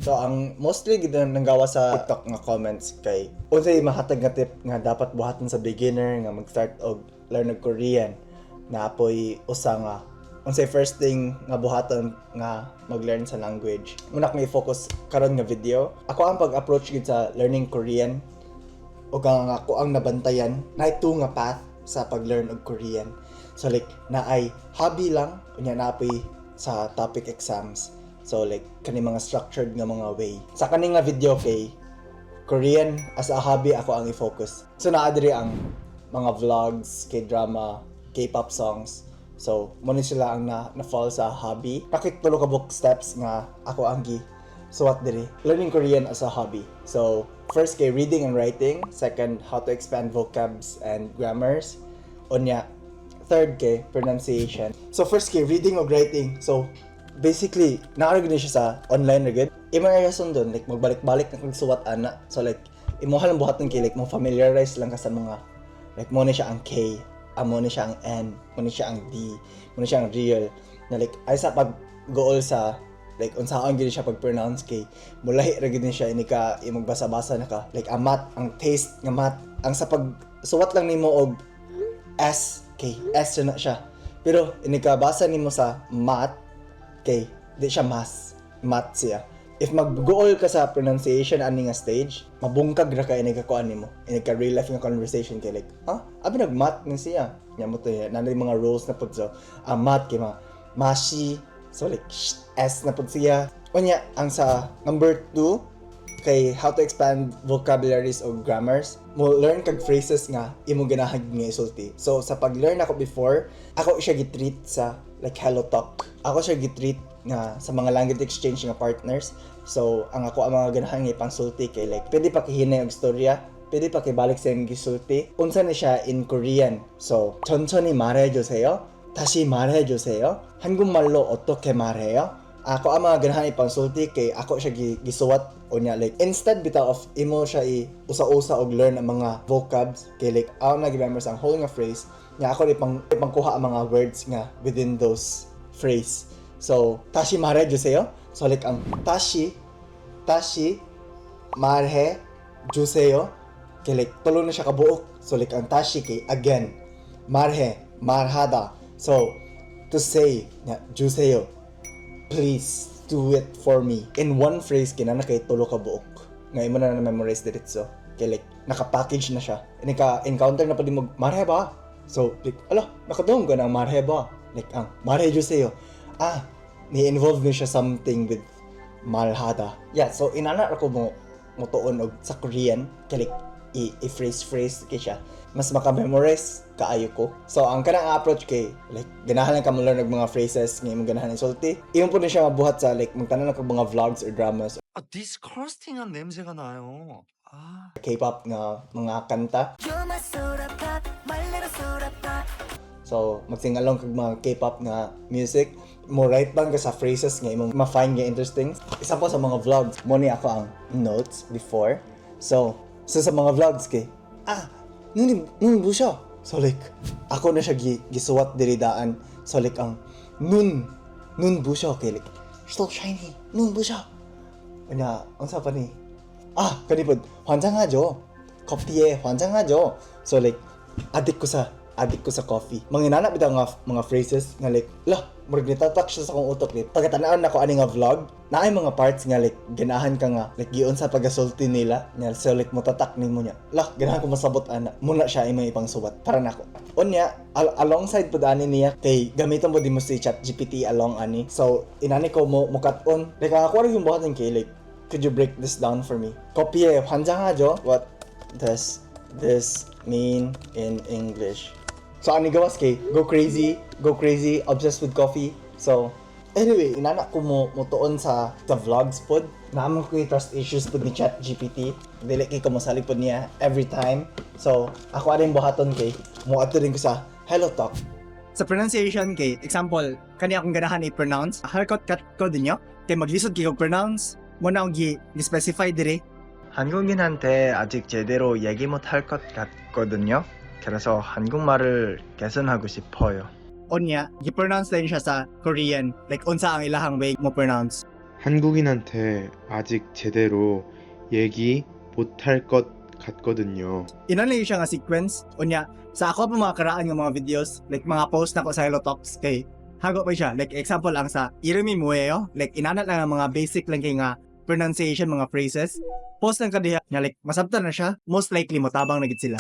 So ang mostly gid nanggawa sa TikTok nga comments kay unsay mahatag nga tip nga dapat buhaton sa beginner nga mag-start og learn og Korean na apoy usa nga unsay first thing nga buhaton nga mag-learn sa language. Muna kong i-focus karon nga video. Ako ang pag-approach gid sa learning Korean o nga ako ang nabantayan na ito nga path sa pag-learn og Korean. So like na ay hobby lang unya na apoy sa topic exams. So like kani mga structured nga mga way. Sa kani nga video kay Korean as a hobby ako ang i-focus. So naa diri ang mga vlogs, K-drama, K-pop songs. So mo ni sila ang na-fall sa hobby. Pakit tulo ka book steps nga ako ang suwat diri. Learning Korean as a hobby. So first kay reading and writing, second how to expand vocabs and grammars. Unya third kay pronunciation. So first kay reading or writing. So basically, nakaragin siya sa online na good. Imo na sundon, like magbalik-balik na kung suwat ana. So like, imo halang buhaton kay like mo familiarize lang ka sa mga like mo na siya ang K, mo na siya ang N, mo na siya ang D, mo na siya ang real. Na like ay sa pag-goal sa like unsaon gid siya pag-pronounce kay mulahi ra gid siya ini ka magbasa-basa na ka. Like ang math, ang taste nga math, ang sa pag suwat lang nimo og S, kay S na siya. Pero ini ka basa nimo sa math kay di siya math siya. If mag-goal ka sa pronunciation ani nga stage, mabungkag ra ka ini ka kuan nimo. Ini ka real life nga conversation kay like, abi nag-math ni siya. Nya mo to nanay mga rules na pud so. Math kay mashi, so like S na pud siya. Unya ang sa number 2 kay how to expand vocabularies o grammars. Mo learn kag phrases nga imo ganahan nga isulti. So sa pag-learn ako before, ako siya gitreat sa like hello talk. Ako siya gitreat nga sa mga language exchange nga partners. So ang ako ang mga ganahan nga ipangsulti kay like pwede pa kihinay og istorya, pwede pa kibalik sa imong gisulti. Unsa na siya in Korean. So 천천히 말해 주세요. 다시 말해 주세요. 한국말로 어떻게 말해요? Ako ang mga ganahan ipangsulti kay ako siya gisuwat unya like instead bitaw of imo siya usa-usa og learn ang mga vocabs kay like ako nag-remember ang whole nga phrase nga ako ipangkuha ang mga words nga within those phrase. So 다시 말해 주세요. So like ang 다시 말해 주세요 kay like tulo na siya kabuok. So like ang 다시 kay again, 말하다. So to say nga 주세요, please do it for me. In one phrase kinana kay tulo ka buok. Nga imo na memorize diretso. Kay like naka-package na siya. Encounter na pud mo marheba. So like nakadong ka ng marheba. Like ang marhejuseyo. Ni-involve na siya something with malhada. Yeah, so inana ako mo tuon og sa Korean kay like i-phrase kay siya. Mas maka-memorize kaayo ko. So ang kanang approach kay like ganahan lang ka mo learn og mga phrases nga imong ganahan isulti. Imo po na siya mabuhat sa like magtanan lang kag mga vlogs or dramas. 디스커스팅한 냄새가 나요. K-pop nga mga kanta. So magsing along kag mga K-pop nga music. Mo write down ka sa phrases nga imong ma-find nga interesting. Isa po sa mga vlogs mo ni ako ang notes before. So sa mga vlogs kay nun busya. So like ako na siya gisuwat diri daan. So like ang nun busya kay like so shiny nun busya. Anya unsa pa ni? kanipod 환장하죠. 커피에 환장하죠. So like addict ko sa coffee. Manginana bitaw nga mga phrases nga like murag nitatak siya sa akong utok ni. Pagkatanaon nako ani nga vlog, naay mga parts nga like ganahan ka nga like giun sa pagasulti nila. Nya so like motatak nimo nya. Ganahan ko masabot ana. Muna siya imong ipang suwat para nako. Unya alongside pud ani niya kay gamiton mo di mo si ChatGPT along ani. So inani ko mo cut-on. Like ako rin yung buhatin kay like could you break this down for me? 커피에 환장하죠. What does this mean in English? So ani gawas kay go crazy, obsessed with coffee. So anyway, inana ko mo tuon sa vlogs pod. Naamon ko trust issues pod ni ChatGPT. Dili kay ko mosalig pod niya every time. So ako aring buhaton kay mo ato rin ko sa Hello Talk. Sa pronunciation kay example, kani akong ganahan i-pronounce. Haircut cut ko dinyo. Kay maglisod kay ko pronounce. Mo na akong gi-specify dire. 한국인한테 아직 제대로 얘기 못할 것 같거든요. 그래서 한국말을 개선하고 싶어요. Onya, gi-pronounce din siya sa Korean. Like unsa ang ilahang way mo pronounce. 한국인한테 아직 제대로 얘기 못할 것 같거든요. Inanay siya nga sequence. Unya, sa ako pa mga karaan nga mga videos, like mga post na ko sa Hello Talks kay hago pa siya. Like example lang sa Irumi Mueo, like inanat lang ang mga basic lang kay nga pronunciation mga phrases. Post lang kadiya niya like masabtan na siya, most likely motabang na gid sila.